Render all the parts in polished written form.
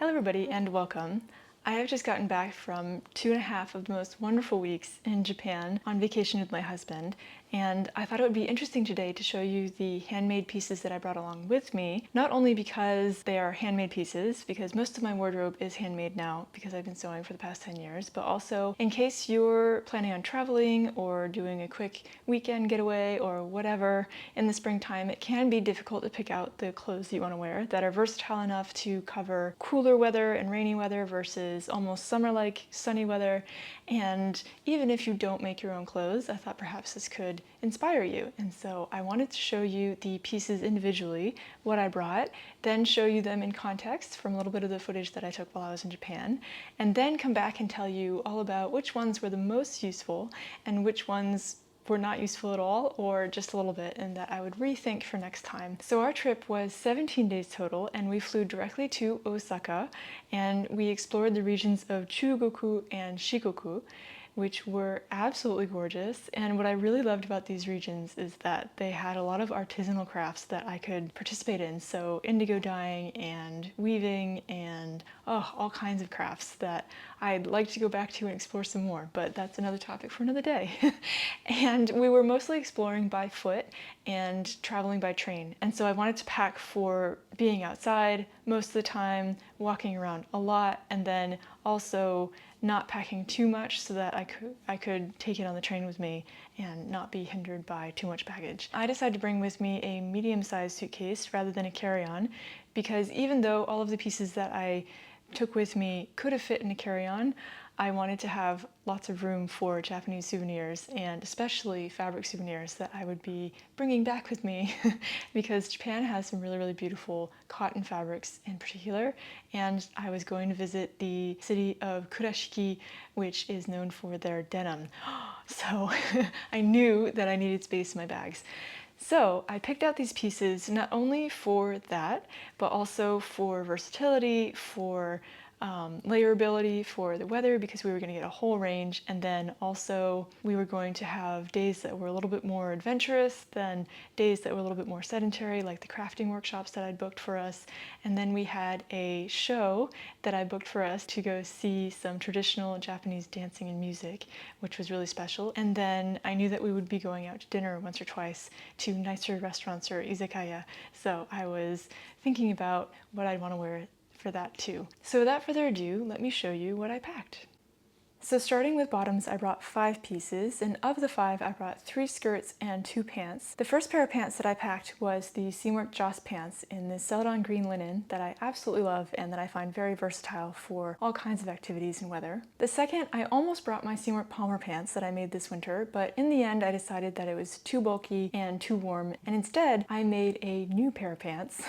Hello everybody and welcome. I have just gotten back from 2.5 of the most wonderful weeks in Japan on vacation with my husband, and I thought it would be interesting today to show you the handmade pieces that I brought along with me, not only because they are handmade pieces, because most of my wardrobe is handmade now because I've been sewing for the past 10 years, but also in case you're planning on traveling or doing a quick weekend getaway or whatever in the springtime. It can be difficult to pick out the clothes that you want to wear that are versatile enough to cover cooler weather and rainy weather versus almost summer-like sunny weather. And even if you don't make your own clothes, I thought perhaps this could inspire you. And so I wanted to show you the pieces individually, what I brought, then show you them in context from a little bit of the footage that I took while I was in Japan, and then come back and tell you all about which ones were the most useful and which ones were not useful at all, or just a little bit, and that I would rethink for next time. So our trip was 17 days total, and we flew directly to Osaka, and we explored the regions of Chugoku and Shikoku, which were absolutely gorgeous. And what I really loved about these regions is that they had a lot of artisanal crafts that I could participate in. So indigo dyeing and weaving and all kinds of crafts that I'd like to go back to and explore some more, but that's another topic for another day. And we were mostly exploring by foot and traveling by train. And so I wanted to pack for being outside most of the time, walking around a lot, and then also not packing too much so that I could take it on the train with me and not be hindered by too much baggage. I decided to bring with me a medium-sized suitcase rather than a carry-on, because even though all of the pieces that I took with me could have fit in a carry-on, I wanted to have lots of room for Japanese souvenirs, and especially fabric souvenirs that I would be bringing back with me because Japan has some really, really beautiful cotton fabrics in particular, and I was going to visit the city of Kurashiki, which is known for their denim. So I knew that I needed space in my bags. So I picked out these pieces not only for that, but also for versatility, for layerability, for the weather, because we were going to get a whole range, and then also we were going to have days that were a little bit more adventurous than days that were a little bit more sedentary, like the crafting workshops that I'd booked for us. And then we had a show that I booked for us to go see some traditional Japanese dancing and music, which was really special. And then I knew that we would be going out to dinner once or twice to nicer restaurants or izakaya, so I was thinking about what I'd want to wear for that too. So without further ado, let me show you what I packed. So starting with bottoms, I brought 5 pieces, and of the 5, I brought 3 skirts and 2 pants. The first pair of pants that I packed was the seamwork Joss pants in this celadon green linen that I absolutely love and that I find very versatile for all kinds of activities and weather. The second, I almost brought my seamwork Palmer pants that I made this winter, but in the end I decided that it was too bulky and too warm, and instead I made a new pair of pants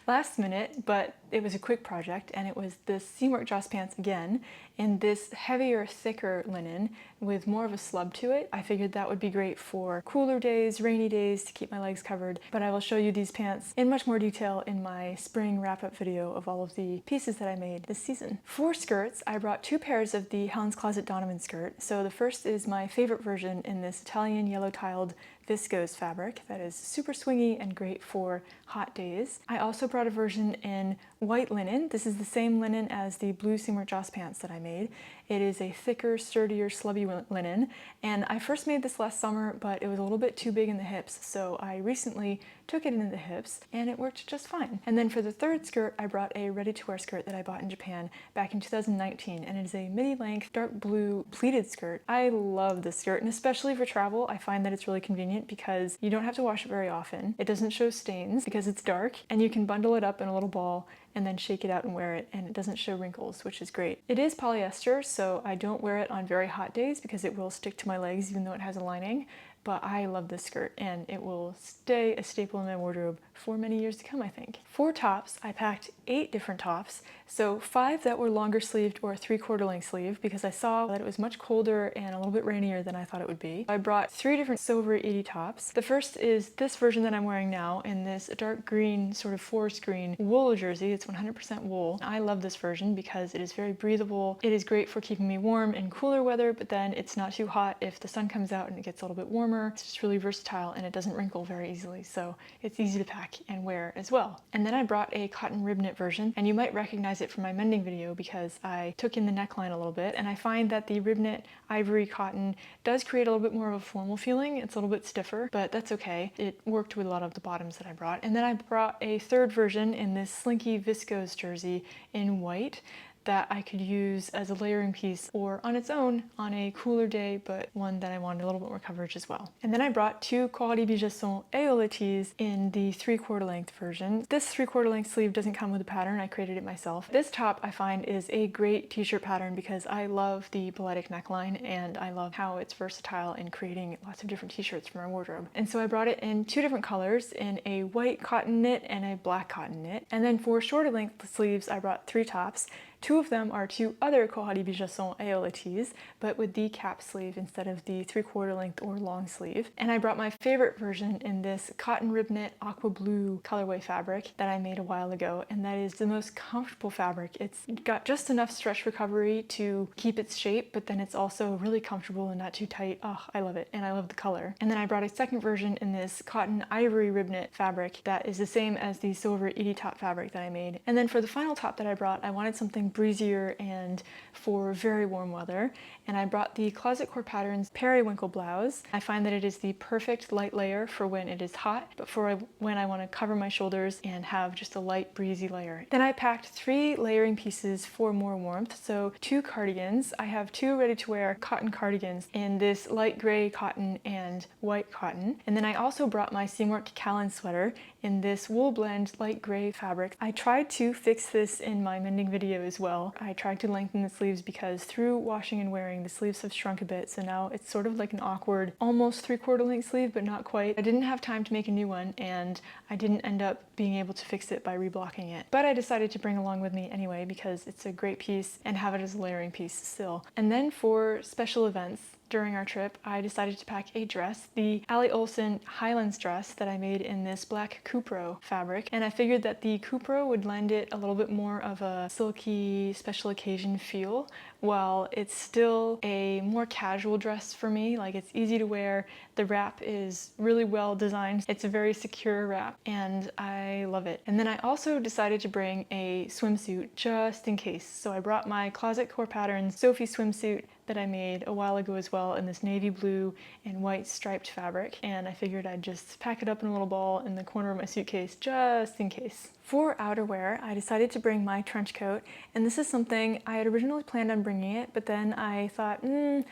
last minute, but it was a quick project, and it was the seamwork Joss pants again in this heavier, thicker linen with more of a slub to it. I figured that would be great for cooler days, rainy days, to keep my legs covered, but I will show you these pants in much more detail in my spring wrap-up video of all of the pieces that I made this season. For skirts, I brought 2 pairs of the Helen's Closet Donovan skirt. So the first is my favorite version in this Italian yellow-tiled viscose fabric that is super swingy and great for hot days. I also brought a version in white linen. This is the same linen as the blue seamwork Joss pants that I made. It is a thicker, sturdier, slubby linen, and I first made this last summer, but it was a little bit too big in the hips, so I recently took it into the hips, and it worked just fine. And then for the third skirt, I brought a ready-to-wear skirt that I bought in Japan back in 2019, and it is a midi-length, dark blue pleated skirt. I love this skirt, and especially for travel, I find that it's really convenient because you don't have to wash it very often. It doesn't show stains because it's dark, and you can bundle it up in a little ball and then shake it out and wear it, and it doesn't show wrinkles, which is great. It is polyester, so I don't wear it on very hot days because it will stick to my legs even though it has a lining, but I love this skirt and it will stay a staple in my wardrobe for many years to come, I think. For tops, I packed 8 different tops, so 5 that were longer sleeved or 3/4 length sleeve because I saw that it was much colder and a little bit rainier than I thought it would be. I brought 3 different Sew Over It Edie tops. The first is this version that I'm wearing now in this dark green, sort of forest green wool jersey. It's 100% wool. I love this version because it is very breathable. It is great for keeping me warm in cooler weather, but then it's not too hot if the sun comes out and it gets a little bit warmer. warmer. It's just really versatile and it doesn't wrinkle very easily, so it's easy to pack and wear as well. And then I brought a cotton rib knit version, and you might recognize it from my mending video because I took in the neckline a little bit, and I find that the rib knit ivory cotton does create a little bit more of a formal feeling. It's a little bit stiffer, but that's okay. It worked with a lot of the bottoms that I brought. And then I brought a third version in this slinky viscose jersey in white that I could use as a layering piece or on its own on a cooler day, but one that I wanted a little bit more coverage as well. And then I brought two Core Patterns Periwinkle in the 3/4 length version. This 3/4 length sleeve doesn't come with a pattern, I created it myself. This top I find is a great t-shirt pattern because I love the balletic neckline and I love how it's versatile in creating lots of different t-shirts for my wardrobe. And so I brought it in two different colors, in a white cotton knit and a black cotton knit. And then for shorter length sleeves, I brought three tops. Two of them are two other Core Patterns Periwinkle, but with the cap sleeve instead of the 3/4 length or long sleeve. And I brought my favorite version in this cotton rib knit aqua blue colorway fabric that I made a while ago, and that is the most comfortable fabric. It's got just enough stretch recovery to keep its shape, but then it's also really comfortable and not too tight. Oh, I love it, and I love the color. And then I brought a second version in this cotton ivory rib knit fabric that is the same as the Sew Over It Edie top fabric that I made. And then for the final top that I brought, I wanted something breezier and for very warm weather, and I brought the Core Patterns Periwinkle blouse. I find that it is the perfect light layer for when it is hot, but for when I want to cover my shoulders and have just a light breezy layer. Then I packed 3 layering pieces for more warmth, so 2 cardigans. I have 2 ready to wear cotton cardigans in this light gray cotton and white cotton. And then I also brought my Seymour Callan sweater in this wool blend light gray fabric. I tried to fix this in my mending video as well. I tried to lengthen the sleeves because through washing and wearing, the sleeves have shrunk a bit, so now it's sort of like an awkward, almost 3/4 length sleeve, but not quite. I didn't have time to make a new one, and I didn't end up being able to fix it by reblocking it. But I decided to bring along with me anyway because it's a great piece and have it as a layering piece still. And then for special events, during our trip, I decided to pack a dress, the Ali Olsen Highlands dress that I made in this black Cupro fabric, and I figured that the Cupro would lend it a little bit more of a silky special occasion feel, while it's still a more casual dress for me. Like, it's easy to wear, the wrap is really well designed, it's a very secure wrap, and I love it. And then I also decided to bring a swimsuit just in case, so I brought my Core Patterns Sophie swimsuit that I made a while ago as well in this navy blue and white striped fabric, and I figured I'd just pack it up in a little ball in the corner of my suitcase just in case. For outerwear, I decided to bring my trench coat, and this is something I had originally planned on bringing it, but then I thought, am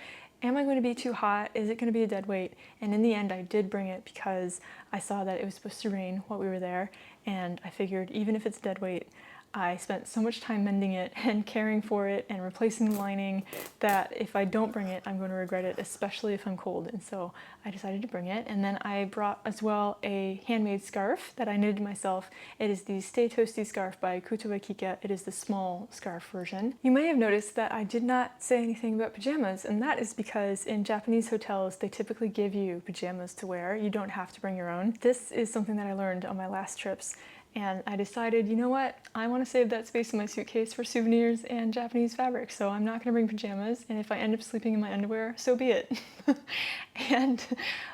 I going to be too hot? Is it going to be a dead weight? And in the end, I did bring it because I saw that it was supposed to rain while we were there, and I figured even if it's dead weight, I spent so much time mending it and caring for it and replacing the lining that if I don't bring it, I'm going to regret it, especially if I'm cold. And so I decided to bring it. And then I brought as well a handmade scarf that I knitted myself. It is the Stay Toasty scarf by Kutowa Kika. It is the small scarf version. You may have noticed that I did not say anything about pajamas, and that is because in Japanese hotels, they typically give you pajamas to wear. You don't have to bring your own. This is something that I learned on my last trips. And I decided, you know what, I want to save that space in my suitcase for souvenirs and Japanese fabric, so I'm not going to bring pajamas, and if I end up sleeping in my underwear, so be it. And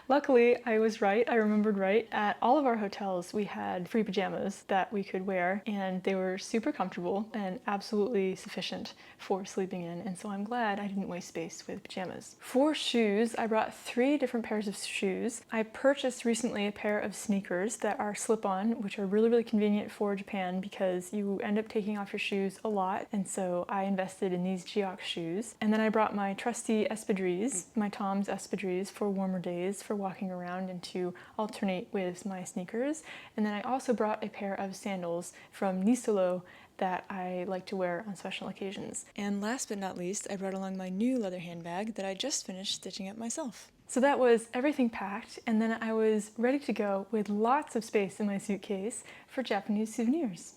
luckily, I was right, I remembered right. At all of our hotels, we had free pajamas that we could wear, and they were super comfortable and absolutely sufficient for sleeping in, and so I'm glad I didn't waste space with pajamas. For shoes, I brought 3 different pairs of shoes. I purchased recently a pair of sneakers that are slip-on, which are really convenient for Japan because you end up taking off your shoes a lot, and so I invested in these Geox shoes. And then I brought my trusty espadrilles, my Tom's espadrilles for warmer days for walking around and to alternate with my sneakers. And then I also brought a pair of sandals from Nisolo that I like to wear on special occasions. And last but not least, I brought along my new leather handbag that I just finished stitching up myself. So that was everything packed, and then I was ready to go with lots of space in my suitcase for Japanese souvenirs.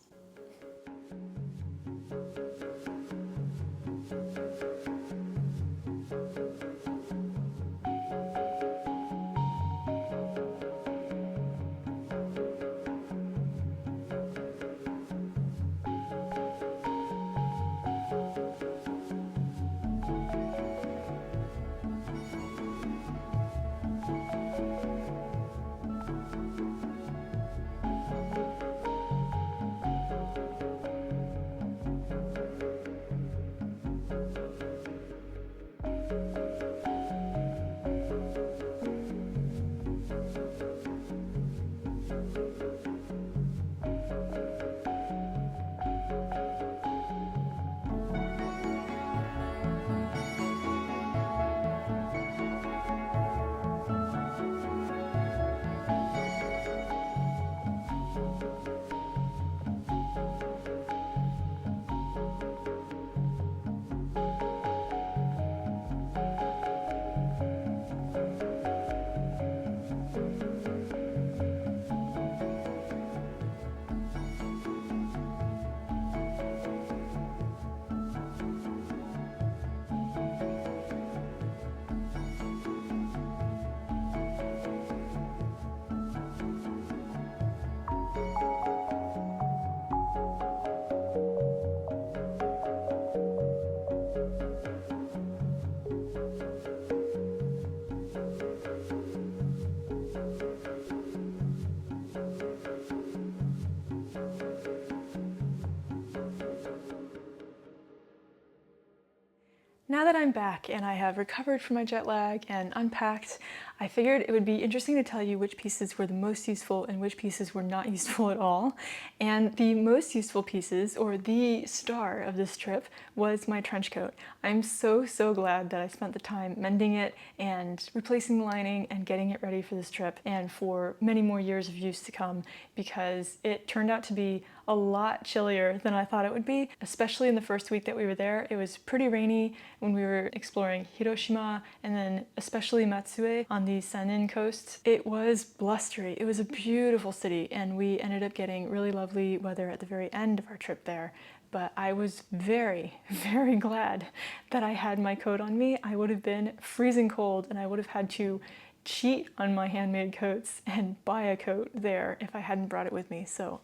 Now that I'm back and I have recovered from my jet lag and unpacked, I figured it would be interesting to tell you which pieces were the most useful and which pieces were not useful at all. And the most useful pieces, or the star of this trip, was my trench coat. I'm so glad that I spent the time mending it and replacing the lining and getting it ready for this trip and for many more years of use to come, because it turned out to be a lot chillier than I thought it would be, especially in the first week that we were there. It was pretty rainy when we were exploring Hiroshima and then especially Matsue on the Seinen coast. It was blustery. It was a beautiful city, and we ended up getting really lovely weather at the very end of our trip there. But I was very glad that I had my coat on me. I would have been freezing cold and I would have had to cheat on my handmade coats and buy a coat there if I hadn't brought it with me. So,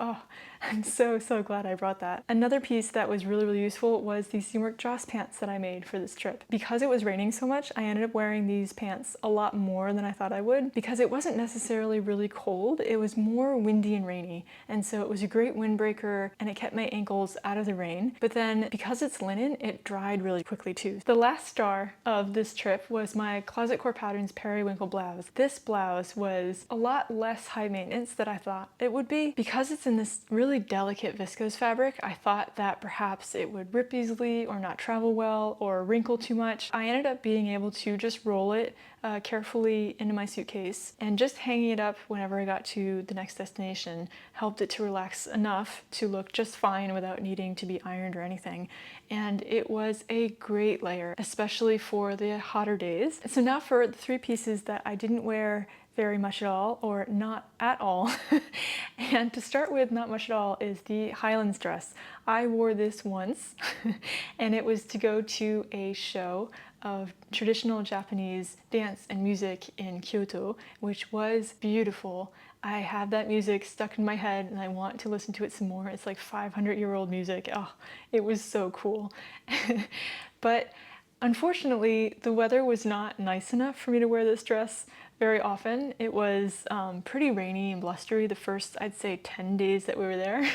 I'm so glad I brought that. Another piece that was really useful was the seamwork Joss pants that I made for this trip. Because it was raining so much, I ended up wearing these pants a lot more than I thought I would, because it wasn't necessarily really cold, it was more windy and rainy, and so it was a great windbreaker and it kept my ankles out of the rain. But then because it's linen, it dried really quickly too. The last star of this trip was my Closet Core Patterns Periwinkle blouse. This blouse was a lot less high maintenance than I thought it would be. Because it's in this really delicate viscose fabric, I thought that perhaps it would rip easily or not travel well or wrinkle too much. I ended up being able to just roll it carefully into my suitcase, and just hanging it up whenever I got to the next destination helped it to relax enough to look just fine without needing to be ironed or anything. And it was a great layer, especially for the hotter days. So now for the three pieces that I didn't wear very much at all, or not at all. And to start with, not much at all, is the Highlands dress. I wore this once and it was to go to a show of traditional Japanese dance and music in Kyoto, which was beautiful. I have that music stuck in my head and I want to listen to it some more. It's like 500-year-old music. Oh, it was so cool. But unfortunately, the weather was not nice enough for me to wear this dress very often. It was pretty rainy and blustery the first, I'd say, 10 days that we were there.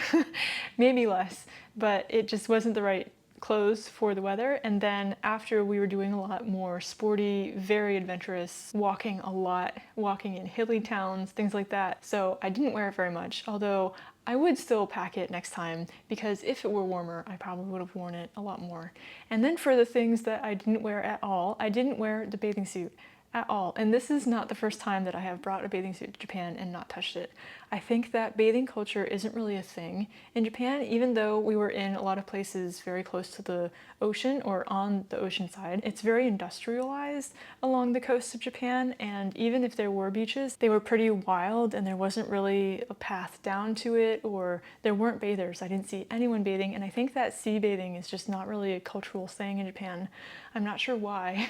Maybe less, but it just wasn't the right clothes for the weather. And then after, we were doing a lot more sporty, very adventurous walking, a lot, walking in hilly towns, things like that. So I didn't wear it very much, although I would still pack it next time, because if it were warmer, I probably would have worn it a lot more. And then for the things that I didn't wear at all, I didn't wear the bathing suit at all. And this is not the first time that I have brought a bathing suit to Japan and not touched it. I think that bathing culture isn't really a thing in Japan, even though we were in a lot of places very close to the ocean or on the ocean side. It's very industrialized along the coast of Japan, and even if there were beaches, they were pretty wild and there wasn't really a path down to it, or there weren't bathers. I didn't see anyone bathing, and I think that sea bathing is just not really a cultural thing in Japan. I'm not sure why,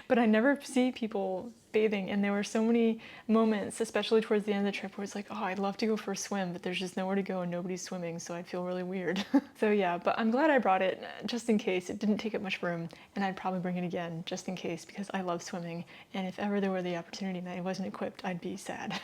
but I never see people bathing, and there were so many moments, especially towards the end of the trip, where it's like, oh, I'd love to go for a swim, but there's just nowhere to go and nobody's swimming, so I feel really weird. So yeah, but I'm glad I brought it just in case. It didn't take up much room, and I'd probably bring it again just in case, because I love swimming, and if ever there were the opportunity and I wasn't equipped, I'd be sad.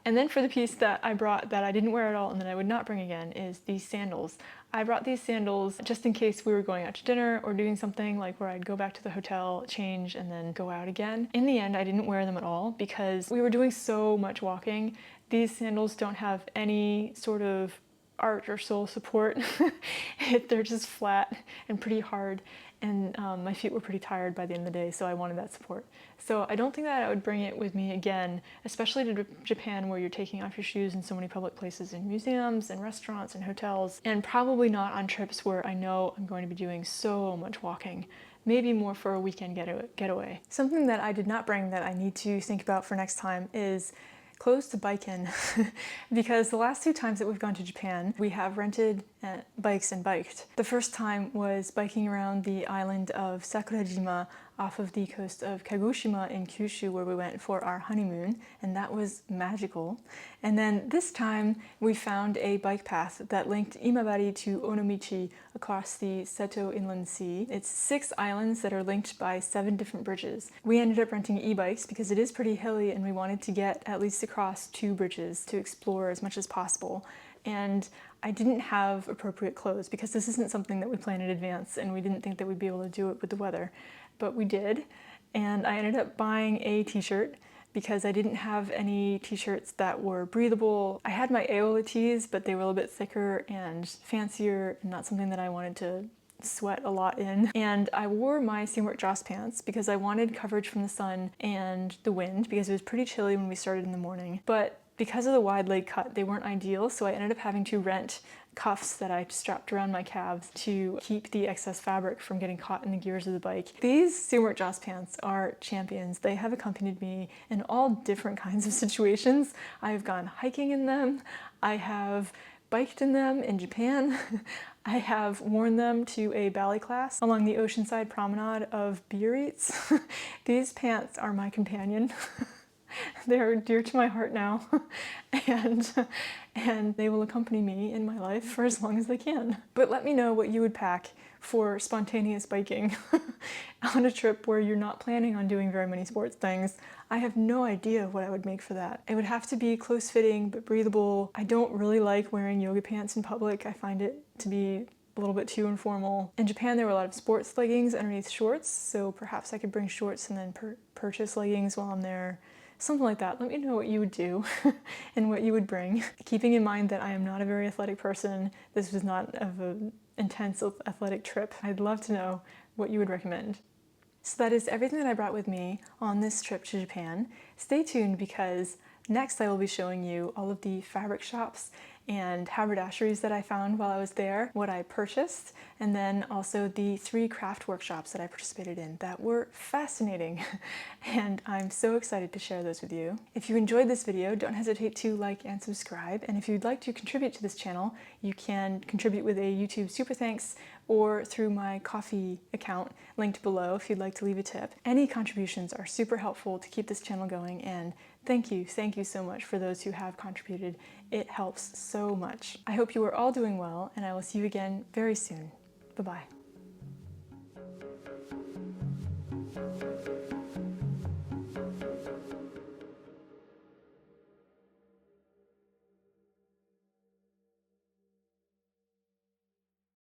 And then for the piece that I brought that I didn't wear at all and that I would not bring again is these sandals. I brought these sandals just in case we were going out to dinner or doing something like where I'd go back to the hotel, change, and then go out again. In the end, I didn't wear them at all because we were doing so much walking. These sandals don't have any sort of arch or sole support. They're just flat and pretty hard, and my feet were pretty tired by the end of the day, so I wanted that support. So I don't think that I would bring it with me again, especially to Japan where you're taking off your shoes in so many public places, in museums and restaurants and hotels, and probably not on trips where I know I'm going to be doing so much walking. Maybe more for a weekend getaway. Something that I did not bring that I need to think about for next time is clothes to bike in because the last 2 times that we've gone to Japan, we have rented bikes and biked. The first time was biking around the island of Sakurajima off of the coast of Kagoshima in Kyushu, where we went for our honeymoon, and that was magical. And then this time we found a bike path that linked Imabari to Onomichi across the Seto Inland Sea. It's 6 islands that are linked by 7 different bridges. We ended up renting e-bikes because it is pretty hilly and we wanted to get at least across 2 bridges to explore as much as possible. And I didn't have appropriate clothes because this isn't something that we planned in advance and we didn't think that we'd be able to do it with the weather. But we did, and I ended up buying a t-shirt because I didn't have any t-shirts that were breathable. I had my Aola tees, but they were a little bit thicker and fancier and not something that I wanted to sweat a lot in. And I wore my seamwork Joss pants because I wanted coverage from the sun and the wind because it was pretty chilly when we started in the morning. But because of the wide leg cut, they weren't ideal, so I ended up having to rent cuffs that I strapped around my calves to keep the excess fabric from getting caught in the gears of the bike. These seamwork Joss pants are champions. They have accompanied me in all different kinds of situations. I've gone hiking in them. I have biked in them in Japan. I have worn them to a ballet class along the oceanside promenade of Biarritz. These pants are my companion. They're dear to my heart now, and they will accompany me in my life for as long as they can. But let me know what you would pack for spontaneous biking on a trip where you're not planning on doing very many sports things. I have no idea what I would make for that. It would have to be close-fitting but breathable. I don't really like wearing yoga pants in public. I find it to be a little bit too informal. In Japan, there were a lot of sports leggings underneath shorts, so perhaps I could bring shorts and then purchase leggings while I'm there. Something like that. Let me know what you would do and what you would bring. Keeping in mind that I am not a very athletic person, this was not of an intense athletic trip. I'd love to know what you would recommend. So that is everything that I brought with me on this trip to Japan. Stay tuned because next I will be showing you all of the fabric shops and haberdasheries that I found while I was there, what I purchased, and then also the 3 craft workshops that I participated in that were fascinating. And I'm so excited to share those with you. If you enjoyed this video, don't hesitate to like and subscribe. And if you'd like to contribute to this channel, you can contribute with a YouTube super thanks or through my Ko-fi account linked below if you'd like to leave a tip. Any contributions are super helpful to keep this channel going, and thank you so much for those who have contributed. It helps so much. I hope you are all doing well, and I will see you again very soon. Bye-bye.